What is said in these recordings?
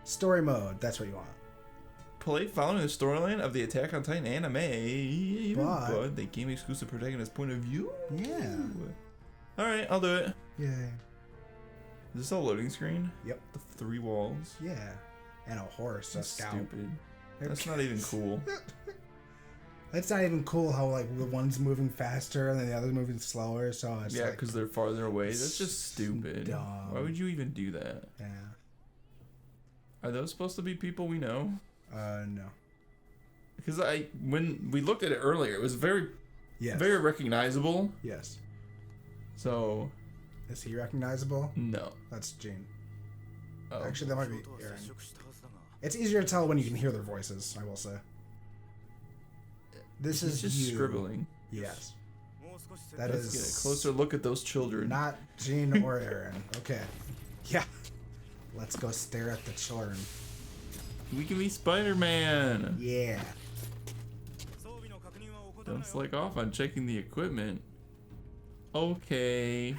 Story mode. That's what you want. Play following the storyline of the Attack on Titan anime, but the game exclusive protagonist point of view. Yeah. All right, I'll do it. Yay. Is this a loading screen? Yep. The 3 walls. Yeah. And a horse. That's a scout. stupid. That's not even cool. It's not even cool how like the one's moving faster and then the other's moving slower. So it's Yeah, because they're farther away. That's just stupid. Dumb. Why would you even do that? Yeah. Are those supposed to be people we know? No. Because when we looked at it earlier, it was very recognizable. Yes. So. Is he recognizable? No. That's Gene. Oh. Actually, that might be Aaron. It's easier to tell when you can hear their voices, I will say. This is just scribbling. Yes. Let's get a closer look at those children. Not Gene or Aaron. Okay. Yeah. Let's go stare at the children. We can be Spider-Man. Yeah. Don't slack off on checking the equipment. Okay.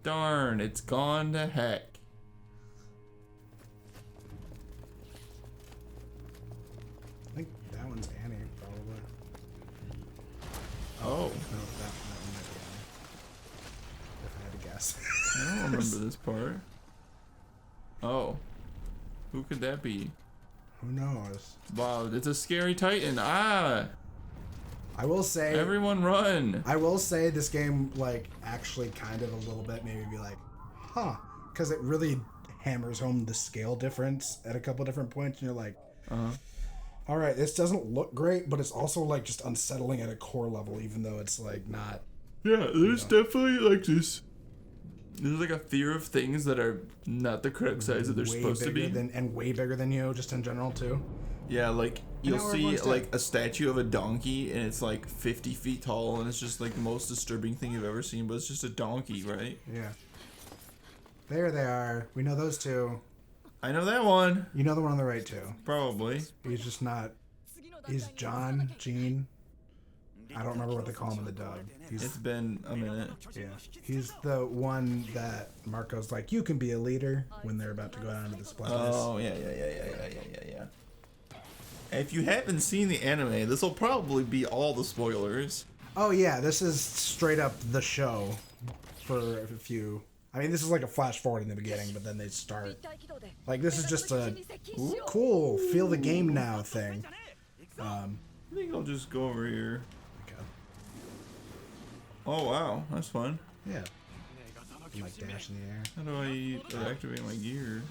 Darn, it's gone to heck. I think that one's Annie, probably. Oh. No, that one might be Annie. If I had to guess. I don't remember this part. Oh. Who could that be? Who knows? Wow, it's a scary Titan. Ah! I will say... Everyone run! I will say this game, like, actually kind of a little bit maybe be like, huh. Because it really hammers home the scale difference at a couple different points. And you're like, all right, this doesn't look great, but it's also, like, just unsettling at a core level, even though it's, like, not... Yeah, there's definitely, like, this... There's, like, a fear of things that are not the correct size that they're supposed to be. And way bigger than you, just in general, too. Yeah, like, you'll see, like, a statue of a donkey, and it's, like, 50 feet tall, and it's just, like, the most disturbing thing you've ever seen, but it's just a donkey, right? Yeah. There they are. We know those two. I know that one. You know the one on the right, too. Probably. He's just not... He's Gene. I don't remember what they call him in the dub. It's been a minute. Yeah. He's the one that Marco's like, you can be a leader when they're about to go down to the splash. Oh, yeah. If you haven't seen the anime, this will probably be all the spoilers. Oh, yeah. This is straight up the show for a few... I mean, this is like a flash forward in the beginning, but then they start... Like, this is just a cool, feel the game now thing. I think I'll just go over here. Okay. Oh, wow. That's fun. Yeah. You like dash in the air. How do I activate my gear?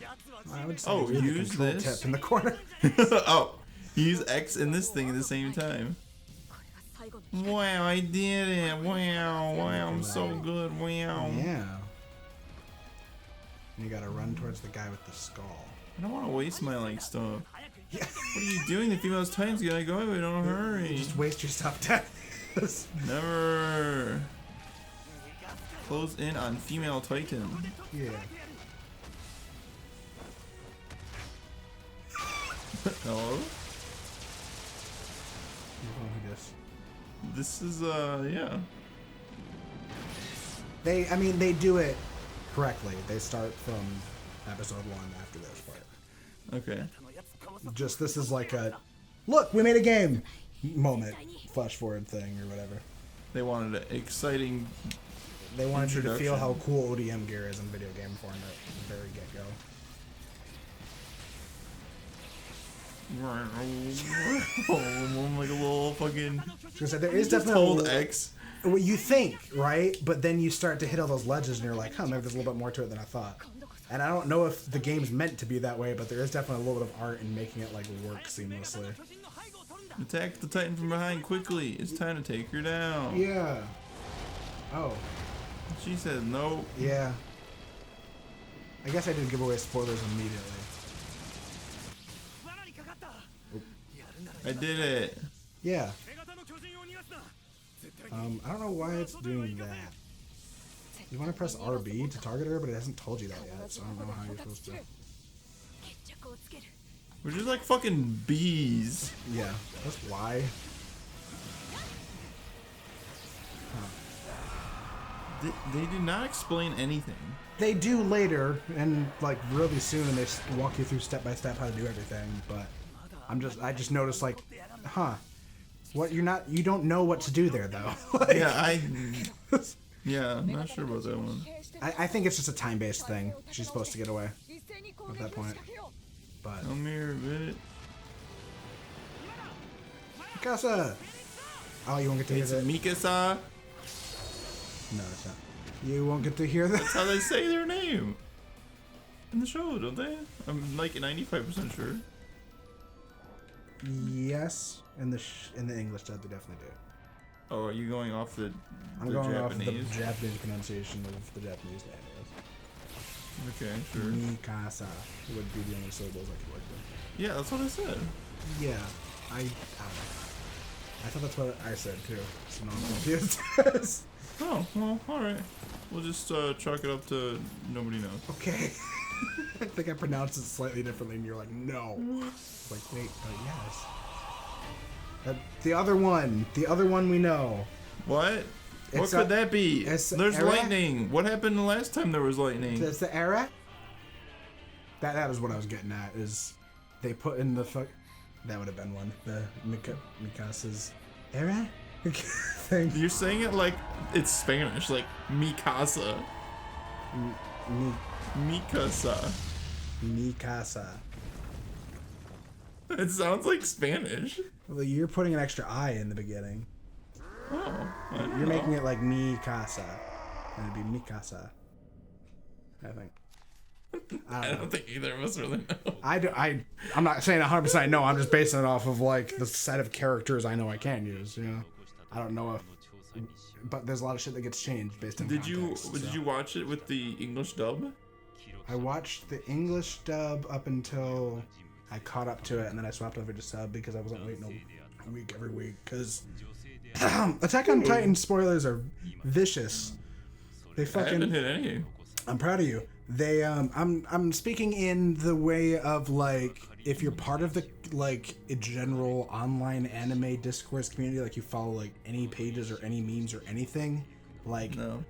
I would say use the this? tip in the corner. Oh, use X and this thing at the same time. Wow, I did it. Wow, I'm so good. Wow. Yeah. And you gotta run towards the guy with the skull. I don't want to waste my, like, stuff. Yeah. What are you doing? The female's Titan's gotta go away. Don't hurry. Just waste your stuff, Dad. Never. Close in on female Titan. Yeah. Hello? This is, yeah. They do it correctly. They start from episode 1 after this part. Okay. Just, this is like a, look, we made a game moment, flash forward thing or whatever. They wanted an exciting They wanted you to feel how cool ODM gear is in video game form at the very get-go. Like a little fucking... There is definitely hold X. Well, you think, right? But then you start to hit all those ledges and you're like, huh, maybe there's a little bit more to it than I thought. And I don't know if the game's meant to be that way, but there is definitely a little bit of art in making it like work seamlessly. Attack the Titan from behind quickly. It's time to take her down. Yeah. Oh. She said no. Yeah. I guess I did give away spoilers immediately. I did it. Yeah. I don't know why it's doing that. You want to press RB to target her, but it hasn't told you that yet, so I don't know how you're supposed to. We're just like fucking bees. Yeah, that's why. Huh. They did not explain anything. They do later, and like really soon, and they walk you through step by step how to do everything. But I just noticed like, what you don't know what to do there though. Like, I'm not sure about that one. I think it's just a time-based thing. She's supposed to get away at that point. But Come here a bit. Mikasa. Oh, you won't get to hear It's that. Mikasa. No, it's not. You won't get to hear that. That's how they say their name in the show, don't they? I'm like 95% sure. Yes, in the English dub, they definitely do. Oh, are you going off the I'm going Japanese? off the Japanese pronunciation of the Japanese name. Okay, sure. Mikasa would be the only syllables I could work with. Yeah, that's what I said. Yeah, I don't know. I thought that's what I said too. So now I'm confused. Oh, well, alright. We'll just chalk it up to nobody knows. Okay. I think I pronounced it slightly differently, and you're like, no. Like, wait, but yes. The other one we know. What? What It's could that be? it's There's Era? lightning. What happened the last time there was lightning? That's the era. That is what I was getting at. Is they put in the fuck. That would have been one. The Mikasa's era thing. You're saying it like it's Spanish, like Mikasa. Mikasa. Mikasa. It sounds like Spanish. Well, you're putting an extra I in the beginning. Oh. You're making it like Mikasa. And it'd be Mikasa. I think. I don't think either of us really know. I'm not saying 100% I know. I'm just basing it off of like the set of characters I know I can use. You know, I don't know if, but there's a lot of shit that gets changed based on. Did you context, watch it with the English dub? I watched the English dub up until I caught up to it, and then I swapped over to sub because I wasn't waiting a week every week. Because Attack on Titan spoilers are vicious. They I fucking. haven't hit any. I'm proud of you. They I'm speaking in the way of like if you're part of the like a general online anime discourse community, like you follow like any pages or any memes or anything, like No.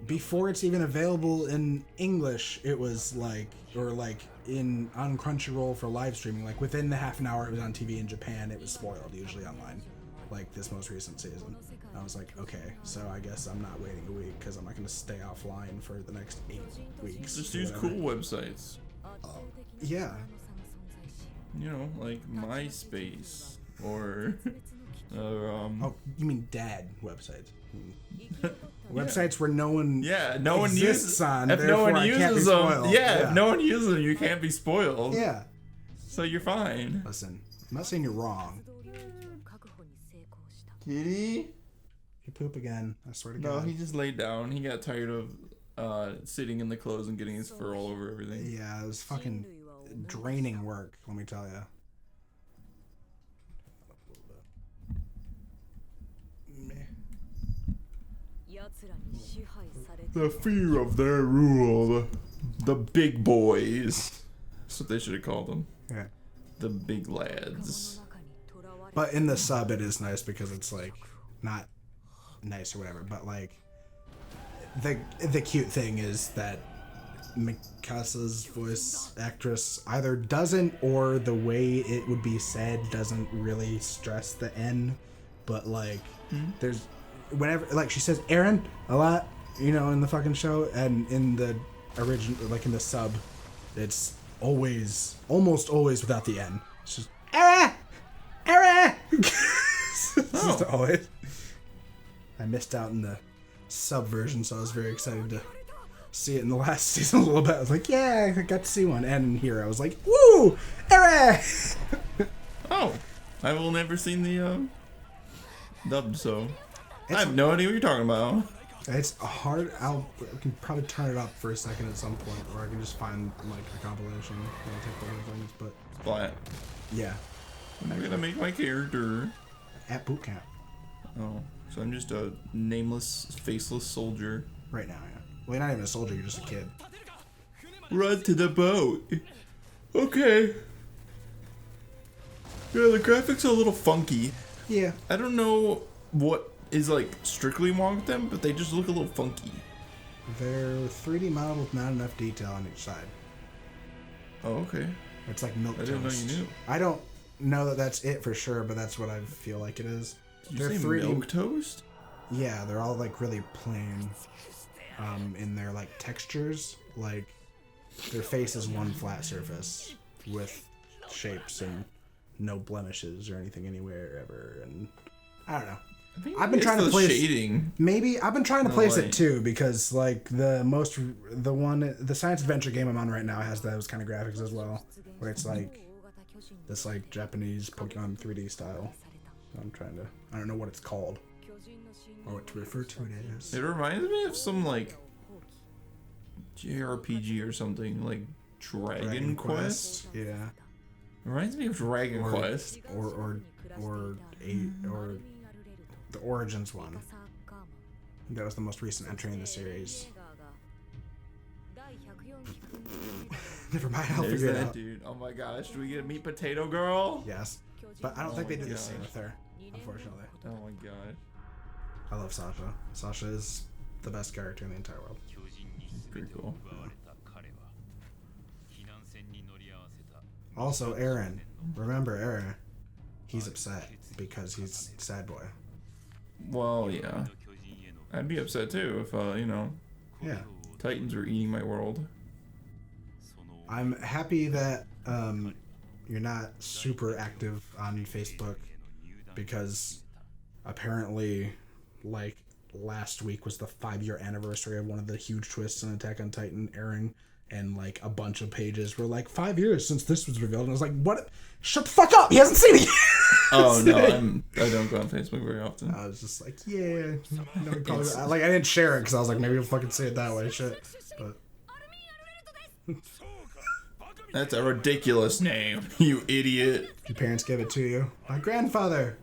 before it's even available in English, it was like or like on Crunchyroll for live streaming, like within the half an hour it was on TV in Japan, it was spoiled usually online. Like this most recent season. I was like, okay, so I guess I'm not waiting a week because I'm not going to stay offline for the next 8 weeks. Just use cool websites. Yeah. You know, like MySpace or Oh, you mean dad websites? Websites where no one no one exists uses on. If no one uses them, if no one uses them, you can't be spoiled. Yeah. So you're fine. Listen, I'm not saying you're wrong. Kitty? You poop again. I swear to No, God. he just laid down. He got tired of sitting in the clothes and getting his fur all over everything. Yeah, it was fucking draining work, let me tell you. The fear of their rule. The big boys. That's what they should have called them. Yeah. The big lads. But in the sub, it is nice because it's like not nice or whatever. But like the cute thing is that Mikasa's voice actress either doesn't or the way it would be said doesn't really stress the N. But like there's whenever like she says Aaron a lot, you know, in the fucking show, and in the original like in the sub, it's almost always without the N. It's just Aaron. It's just always. I missed out in the sub version, so I was very excited to see it in the last season a little bit. I was like, yeah, I got to see one. And here I was like, woo, Eric! Oh, I've only never seen the dubbed, so I have no idea what you're talking about. It's hard. I can probably turn it up for a second at some point, or I can just find like a compilation that'll take the whole things. But Splat. yeah, I'm gonna make my character. at boot camp Oh, so I'm just a nameless, faceless soldier. right now. Yeah. Well, you're not even a soldier. You're just a kid. Run to the boat. Okay. Yeah, the graphics are a little funky. Yeah. I don't know what is like strictly wrong with them, but they just look a little funky. They're 3D modeled with not enough detail on each side. Oh, okay. It's like milk I toast. didn't know you knew. I don't know that that's it for sure, but that's what I feel like it is. Did They're you say 3D. milk toast? Yeah, they're all like really plain in their like textures. Like their face is one flat surface with shapes and no blemishes or anything anywhere ever. And I don't know. I've been trying to place shading. Maybe I've been trying to place light. it too because like the science adventure game I'm on right now has those kind of graphics as well, where it's like this like Japanese Pokemon 3D style. I don't know what it's called or what to refer to it as. It reminds me of some like JRPG or something, like Dragon Quest. Yeah. It reminds me of Dragon Quest. Or the Origins one. That was the most recent entry in the series. Never mind, I'll There's figure it that out. dude. Oh my gosh, do we get a meet potato girl? Yes. But I don't think they did the same gosh. with her, unfortunately. Oh my god. I love Sasha. Sasha is the best character in the entire world. Pretty cool. Also, Eren. Remember Eren. He's upset because he's sad boy. Well, yeah. I'd be upset too if, Yeah. Titans were eating my world. I'm happy that you're not super active on Facebook because apparently, like, last week was the 5-year anniversary of one of the huge twists in Attack on Titan airing, and like a bunch of pages were like 5 years since this was revealed, and I was like, what? Shut the fuck up! He hasn't seen it yet! Oh no, I don't go on Facebook very often. I was just like, yeah. No, probably, like, I didn't share it because I was like, maybe he'll fucking say it that way, shit. But That's a ridiculous name, you idiot. your parents gave it to you. My grandfather.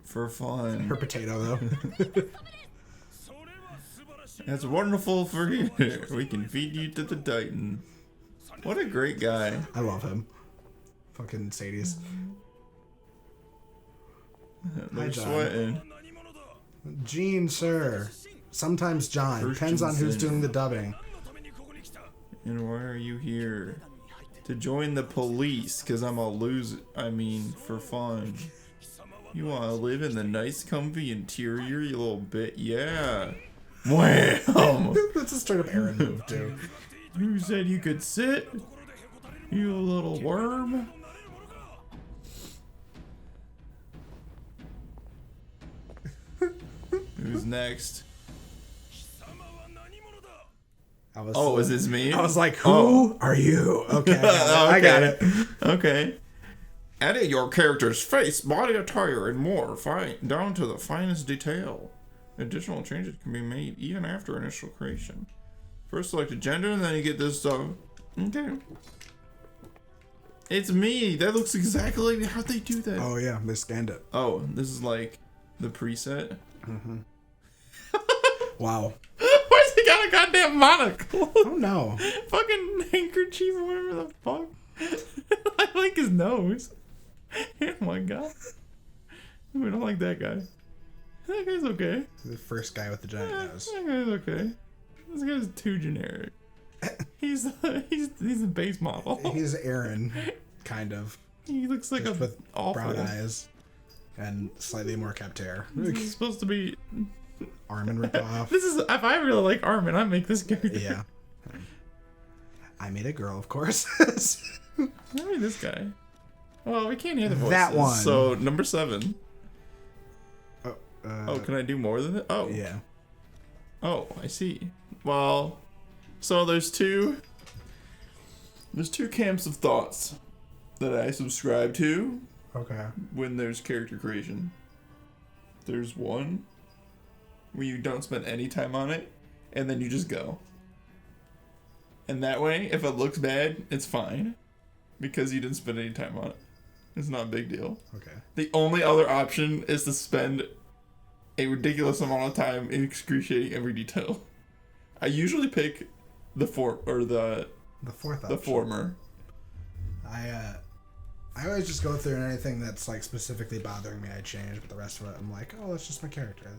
For fun. Her potato, though. That's wonderful for you. We can feed you to the Titan. What a great guy. I love him. Fucking Sadie's. They're John. sweating. Gene, sir. Sometimes John. Depends on who's Christensen. doing the dubbing. And why are you here? To join the police, because I'm a loser. I mean, for fun. You want to live in the nice, comfy interior, you little bit? Yeah. Wham! That's a straight up Aaron move, too. Who said you could sit? You little worm. Who's next? Oh, is this me? I was like, who are you? Okay, I got it. Okay. Edit your character's face, body attire, and more, down to the finest detail. Additional changes can be made even after initial creation. First select a gender, and then you get this stuff. Okay. It's me. That looks exactly like how they do that. Oh, yeah, they scanned it. Oh, this is like the preset. Wow. Why's he got a goddamn monocle? Oh, no. Fucking handkerchief or whatever the fuck. I like his nose. Oh my god. We don't like that guy. That guy's okay. The first guy with the giant nose. That guy's okay. This guy's too generic. He's a base model. He's Aaron, kind of. He looks like Just a with awful. brown eyes and slightly more kept hair. He's supposed to be. Armin ripoff. This is if I really like Armin, I make this character. Yeah. I made a girl, of course. I made this guy. Well, we can't hear the voices. That one. So number 7. Oh, Oh, can I do more than that? Oh. yeah. Oh, I see. Well, so there's two camps of thoughts that I subscribe to Okay. when there's character creation. There's one where you don't spend any time on it, and then you just go. And that way, if it looks bad, it's fine, because you didn't spend any time on it. It's not a big deal. Okay. The only other option is to spend a ridiculous amount of time in excruciating every detail. I usually pick the The fourth option. former. I always just go through and anything that's like specifically bothering me, I change. But the rest of it, I'm like, oh, that's just my character.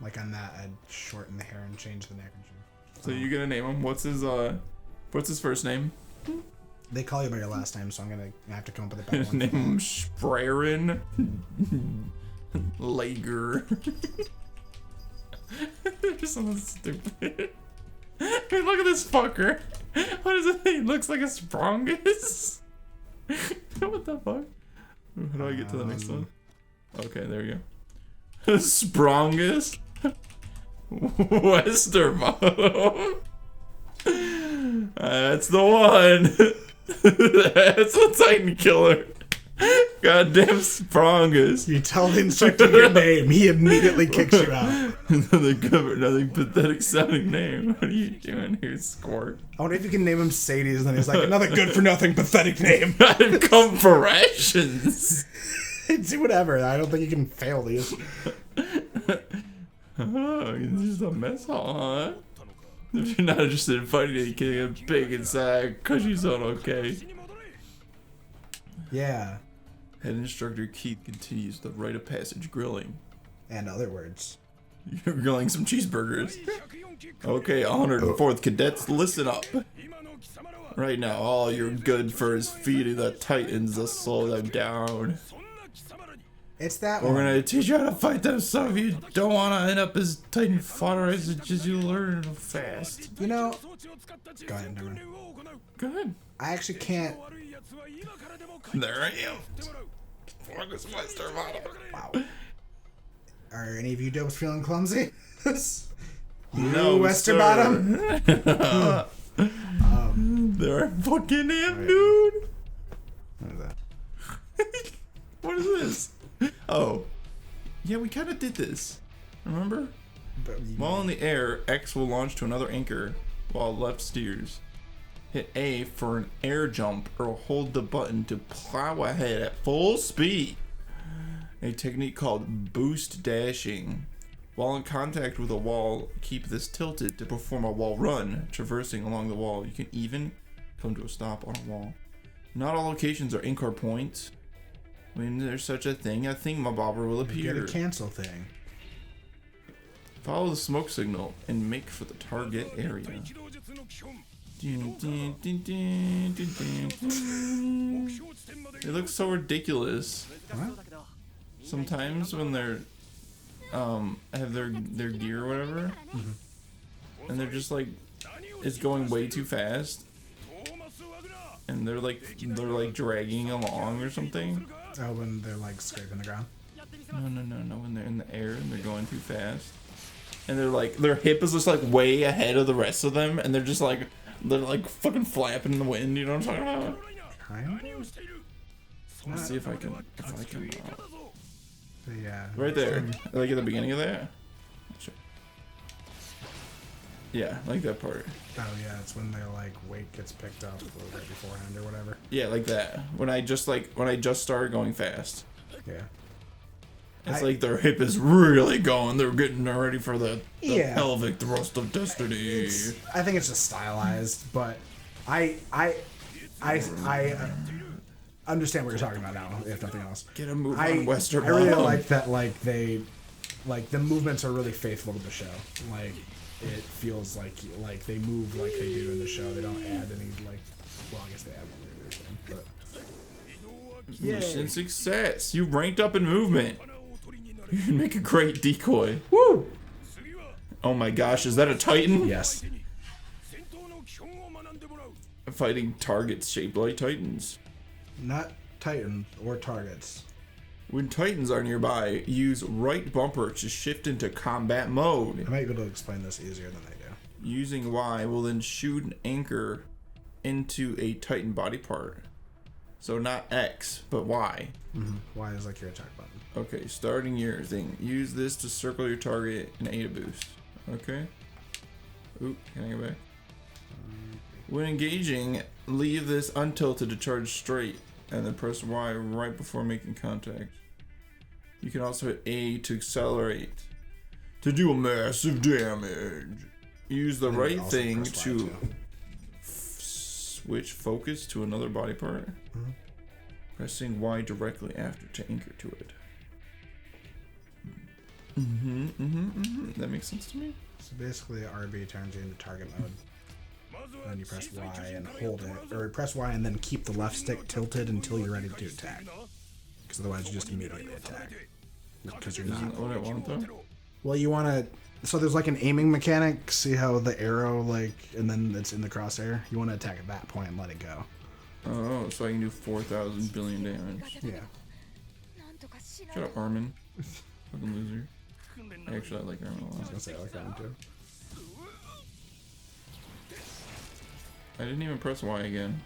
Like on that, I'd shorten the hair and change the neck. So you gonna name him? What's his first name? They call you by your last name, so I'm gonna have to come up with a better one. Name him Spraren Lager. Just something stupid. I mean, look at this fucker. What is it? He looks like a Sprongus. What the fuck? How do I get to the next one? Okay, there you go. Sprongus. Westermo. That's the one. That's the Titan killer. Goddamn Sprongus. You tell the instructor your name, he immediately kicks you out. Nothing pathetic sounding name. What are you doing here, Squirt? I wonder if you can name him Sadie's, and then he's like, another good for nothing pathetic name. I've come for rations. Do whatever. I don't think you can fail these. Oh, it's just a mess hall, huh? If you're not interested in fighting it, you can get a pig inside, cause you sound okay. Yeah. Head instructor Keith continues the rite of passage grilling. And other words. You're grilling some cheeseburgers. Okay, 104th cadets, listen up. Right now, all you're good for is feeding the Titans to slow them down. It's that We're one. gonna teach you how to fight them. Some of you don't want to end up as Titan fodder as just you learn fast. You know, go ahead, never mind. Good. I actually can't. There I am. Wow. Are any of you dopes feeling clumsy? No, Westerbottom? They're fucking him, right. dude. What is that? What is this? Oh. Yeah, we kind of did this. Remember? While in the air, X will launch to another anchor while left steers. Hit A for an air jump or hold the button to plow ahead at full speed. A technique called boost dashing. While in contact with a wall, keep this tilted to perform a wall run. Traversing along the wall, you can even come to a stop on a wall. Not all locations are anchor points. When there's such a thingamabobber will You appear. get a cancel thing. Follow the smoke signal and make for the target area. It looks so ridiculous. What? Sometimes when they're have their gear or whatever, and they're just like it's going way too fast, and they're like dragging along or something. Oh, when they're like scraping the ground. No. When they're in the air and they're going too fast, and they're like their hip is just like way ahead of the rest of them, and they're like fucking flapping in the wind. You know what I'm talking about? Kind of? Let's see if I can. Yeah. Right there, like at the beginning of that. Sure. Yeah, like that part. Oh yeah, it's when their like weight gets picked up right beforehand or whatever. Yeah, like that. When I just started going fast. Yeah. It's like their hip is really going. They're getting ready for the Yeah. pelvic thrust of destiny. I think it's just stylized, but I understand what you're talking about now, if nothing else. Get a move I on Western. really like that. Like they, like the movements are really faithful to the show. Like it feels like they move like they do in the show. They don't add any like. Well, I guess they add one later, but. Mission success. You ranked up in movement. You can make a great decoy. Woo! Oh my gosh, is that a Titan? Yes. Fighting targets shaped like Titans. Not Titans or targets. When Titans are nearby, use right bumper to shift into combat mode. I might be able to explain this easier than I do. Using Y will then shoot an anchor into a Titan body part. So not X, but Y. Mm-hmm. Y is like your attack button. Okay, starting your thing. Use this to circle your target and A to boost. Okay. Oop, can I go back? When engaging, leave this untilted to charge straight, and then press Y right before making contact. You can also hit A to accelerate to do a massive damage. Use the And right also thing press Y to too. switch focus to another body part. Mhm. Pressing Y directly after to anchor to it. That makes sense to me. So basically, RB turns you into target mode. Then you press Y and hold it, or press Y and then keep the left stick tilted until you're ready to attack. Because otherwise, you just immediately attack. Because you're not. Isn't that what I want though? Well, you want to. So there's like an aiming mechanic. See how the arrow like, and then it's in the crosshair. You want to attack at that point and let it go. Oh, so I can do 4,000 billion damage. Yeah. Shut up, Armin. Fucking loser. Actually, I like Armin a I was lot. gonna say I like that one too. I didn't even press Y again.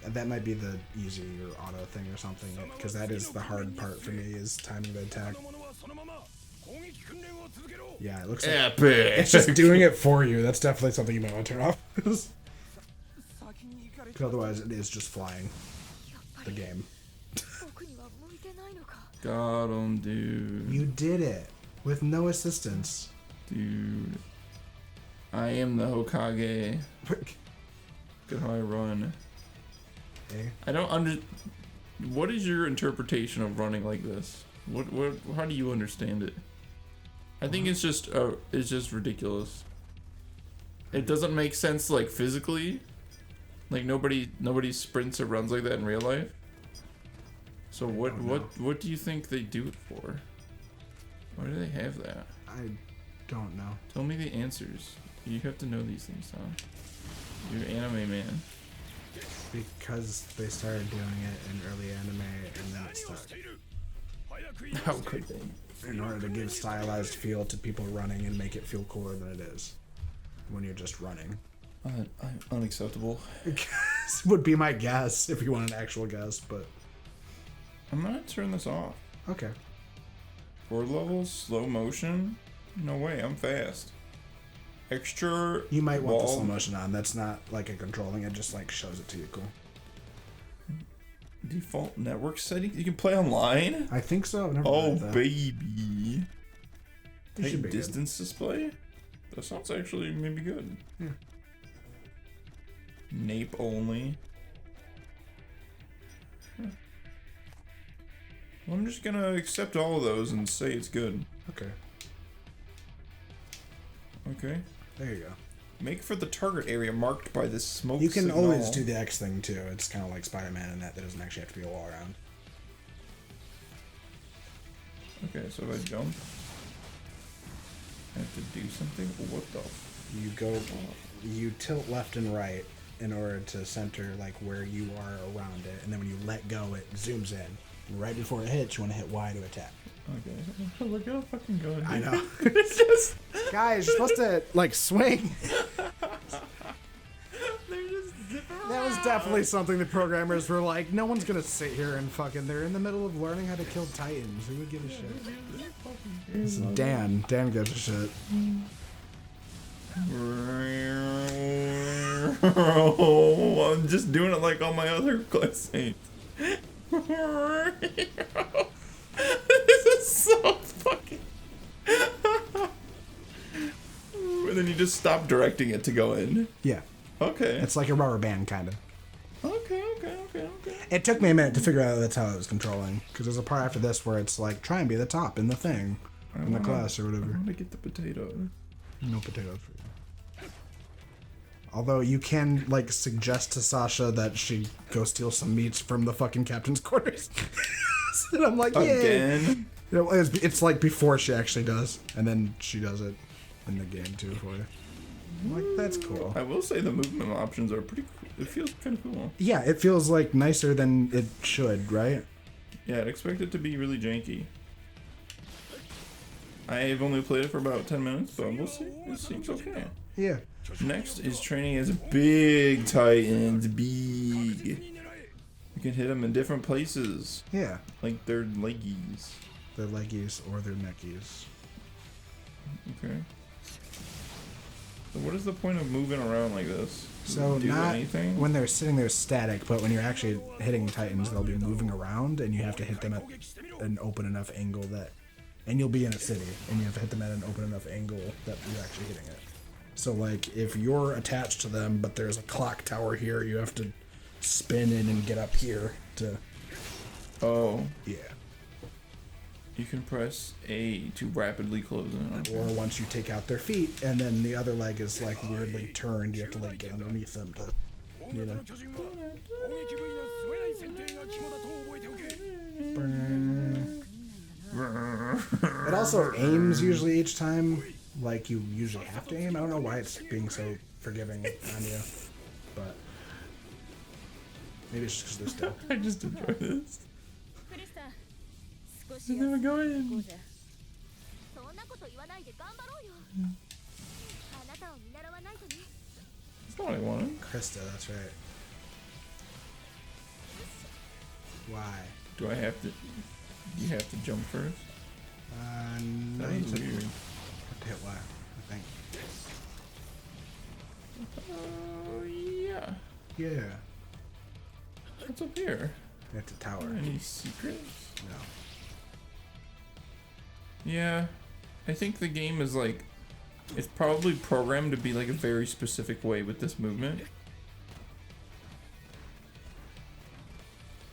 That might be the easy or auto thing or something, because that is the hard part for me, is timing the attack. Yeah, it looks like Epic! it's just doing it for you. That's definitely something you might want to turn off. Because otherwise it is just flying the game. Got him, dude. You did it with no assistance. Dude. I am the Hokage. Look at how I run. Okay. I don't What is your interpretation of running like this? How do you understand it? I think it's just ridiculous. It doesn't make sense, like, physically. Like, nobody sprints or runs like that in real life. So what do you think they do it for? Why do they have that? I don't know. Tell me the answers. You have to know these things, Tom. You're an anime man. Because they started doing it in early anime and then it stuck. How could they? In order to give stylized feel to people running and make it feel cooler than it is when you're just running. Unacceptable. Would be my guess if you want an actual guess, but I'm gonna turn this off. okay. 4 levels, slow motion? No way, I'm fast. Extra. You might want the wall- slow motion on. That's not like a controlling. It just like shows it to you. Cool. Default network settings. You can play online. I think so. I've never Oh tried that. baby. It should Tight be distance display. That sounds actually maybe good. Yeah. Nape only. Huh. Well, I'm just gonna accept all of those and say it's good. Okay. Okay. There you go. Make for the target area marked by this smoke You can signal. always do the X thing too. It's kind of like Spider-Man in that there doesn't actually have to be a wall around. Okay, so if I jump, I have to do something. What the? You go, you tilt left and right in order to center like where you are around it, and then when you let go, it zooms in. And right before it hits, you want to hit Y to attack. Okay. Look how fucking good. I know. It's just. Guys, you're supposed to like swing. They're just zipping around. That was definitely something the programmers were like, no one's gonna sit here and fucking. They're in the middle of learning how to kill titans. Who would give a shit? It's Dan. Dan gives a shit. I'm just doing it like all my other classmates. This is so fucking. And then you just stop directing it to go in. Yeah, Okay. it's like a rubber band kind of. Okay. It took me a minute to figure out that's how I was controlling, because there's a part after this where it's like try and be the top in the thing, in the class or I whatever. want to get the potato. No potatoes for you. Although you can like suggest to Sasha that she go steal some meats from the fucking captain's quarters. And I'm like, yay. Again? It's like before she actually does, and then she does it in the game too for you. I'm like, that's cool. I will say the movement options are pretty cool. It feels kind of cool. Yeah, it feels like nicer than it should, right? Yeah, I'd expect it to be really janky. I've only played it for about 10 minutes, but we'll see. It seems okay. Yeah. Next is training as big titans. Big. You can hit them in different places. Yeah. Like their leggies. Their leggies or their neckies. Okay. So what is the point of moving around like this? Does So it do not anything? when they're sitting there static, but when you're actually hitting titans, they'll be moving around, and you have to hit them at an open enough angle that, and you'll be in a city, and you have to hit them at an open enough angle that you're actually hitting it. So like if you're attached to them, but there's a clock tower here, you have to spin in and get up here to. Oh. Yeah. You can press A to rapidly close it. Or once you take out their feet, and then the other leg is like weirdly turned, you have to like get underneath them to, you know. It also aims usually each time, like you usually have to aim. I don't know why it's being so forgiving on you, but maybe it's just because they're still. I just enjoy this. Just never go in. That's not what I wanted. Krista, that's right. Why? Do I have to? You have to jump first? No, That you was have weird. to hit Y, I think. Yeah. Yeah. What's up here? It's a tower. Any secrets? No. Yeah. I think the game is like, it's probably programmed to be like a very specific way with this movement.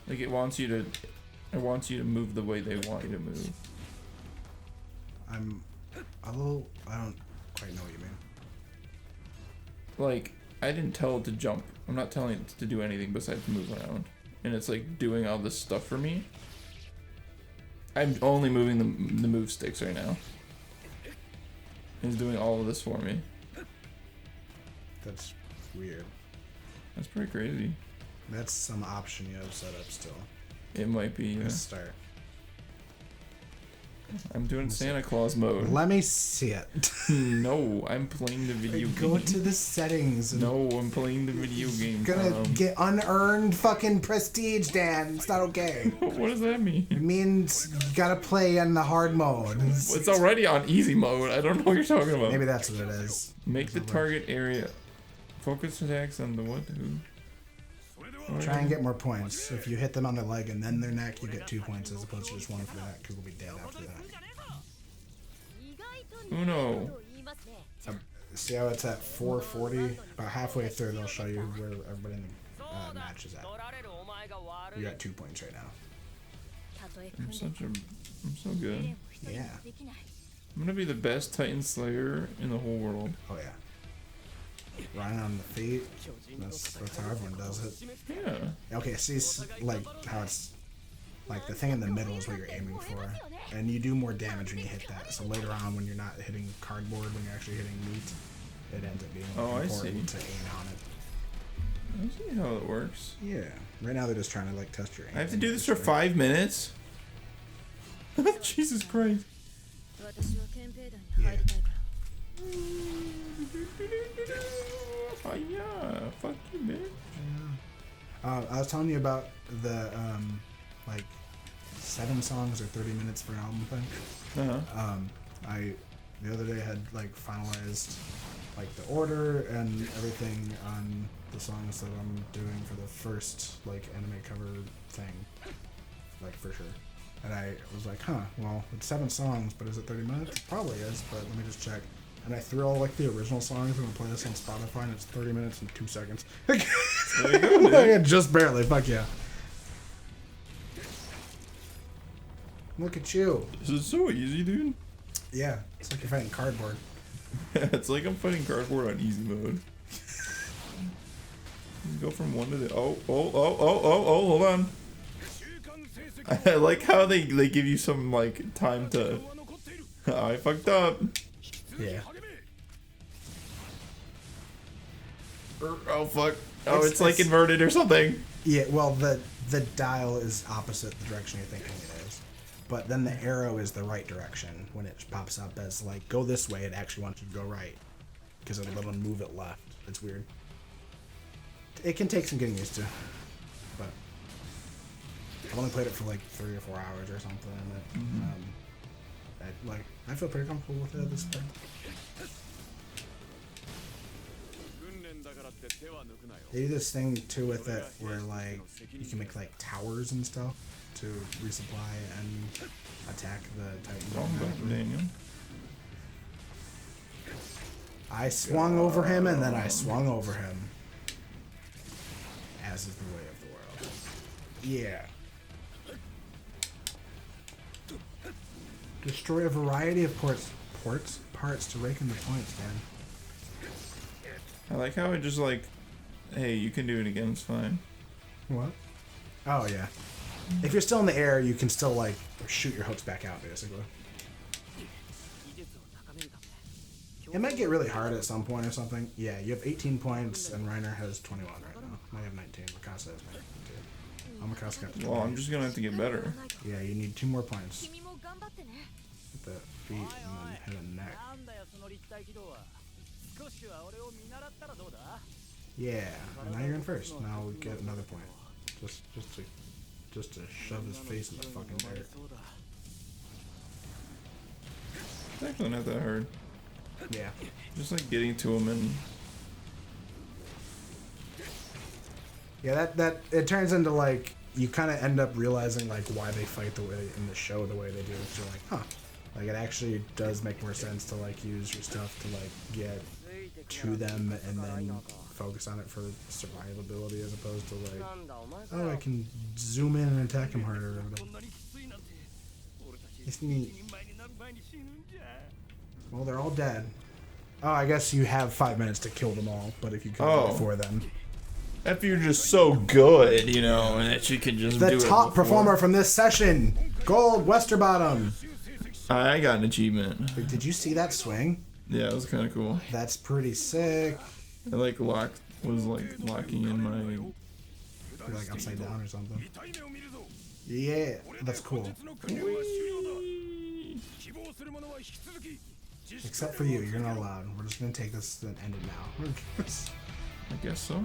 Like it wants you to move the way they want you to move. I'm a little. I don't quite know what you mean. Like, I didn't tell it to jump. I'm not telling it to do anything besides move around. And it's like doing all this stuff for me. I'm only moving the move sticks right now. It's doing all of this for me. That's weird. That's pretty crazy. That's some option you have set up still. It might be. Let's start. I'm doing Santa Claus mode. Let me see it. No, I'm playing the video game. Go to the settings. And No, I'm playing the video game. gonna get unearned fucking prestige, Dan. It's not okay. What does that mean? It means you gotta play in the hard mode. It's already on easy mode. I don't know what you're talking about. Maybe that's what it is. Make the target area. Focus attacks on the what? Who? Try and get more points. If you hit them on their leg and then their neck, you get 2 points as opposed to just 1 for that, because we'll be dead after that. Uno. See how it's at 440? About halfway through, they'll show you where everybody in the match is at. You got 2 points right now. I'm so good. Yeah. I'm gonna be the best Titan Slayer in the whole world. Oh yeah. Running on the feet. That's how everyone does it. Yeah. Okay, see, like how it's like the thing in the middle is what you're aiming for, and you do more damage when you hit that. So later on, when you're not hitting cardboard, when you're actually hitting meat, it ends up being important to aim on it. I see how it works. Yeah. Right now they're just trying to like test your aim. I have to do this for 5 minutes. Jesus Christ. Yeah. Oh yeah, fuck you, bitch. I was telling you about the like 7 songs or 30 minutes for an album thing. I the other day had like finalized like the order and everything on the songs that I'm doing for the first like anime cover thing, like for sure. And I was like, well, it's 7 songs, but is it 30 minutes? It probably is, but let me just check. And I threw all like the original songs in a playlist on Spotify, and it's 30 minutes and 2 seconds. There you go, dude. Just barely. Fuck yeah. Look at you. This is so easy, dude. Yeah, it's like you're fighting cardboard. It's like I'm fighting cardboard on easy mode. Go from 1 to the hold on. I like how they give you some like time to. I fucked up. Yeah. Oh fuck. Oh, it's like inverted or something. Yeah, well, the dial is opposite the direction you're thinking it is. But then the arrow is the right direction. When it pops up as like, go this way, it actually wants you to go right. Because it'll let them move it left. It's weird. It can take some getting used to. But I've only played it for like 3 or 4 hours or something. And I feel pretty comfortable with it at this point. They do this thing too with it where like you can make like towers and stuff to resupply and attack the Titan. Daniel. I swung over him and then I swung over him. As is the way of the world. Yeah. Destroy a variety of parts to rake in the points, man. I like how it just like, hey, you can do it again, it's fine. What? Oh, yeah. If you're still in the air, you can still, like, shoot your hooks back out, basically. It might get really hard at some point or something. Yeah, you have 18 points, and Reiner has 21 right now. I have 19. Mikasa has 19, too. Oh, Mikasa got 20. Well, I'm just gonna have to get better. Yeah, you need 2 more points. Hit the feet and then hit a neck. Yeah, and now you're in first. Now we get another point. Just to shove his face in the fucking dirt. It's actually not that hard. Yeah. Just like getting to him and Yeah, that it turns into like you kind of end up realizing like why they fight the way in the show the way they do. So you're like, huh, like it actually does make more sense to like use your stuff to like get to them and then focus on it for survivability as opposed to like, oh, I can zoom in and attack him harder. It's neat. Well, they're all dead. Oh, I guess you have 5 minutes to kill them all, but if you kill them before then. if you're just so good, you know, and that you can just do it. The top performer from this session, Gold Westerbottom. I got an achievement. Did you see that swing? Yeah, it was kind of cool. That's pretty sick. I like was locking in my. You're like upside down or something. Yeah, that's cool. Except for you, you're not allowed. We're just gonna take this and end it now. I guess so.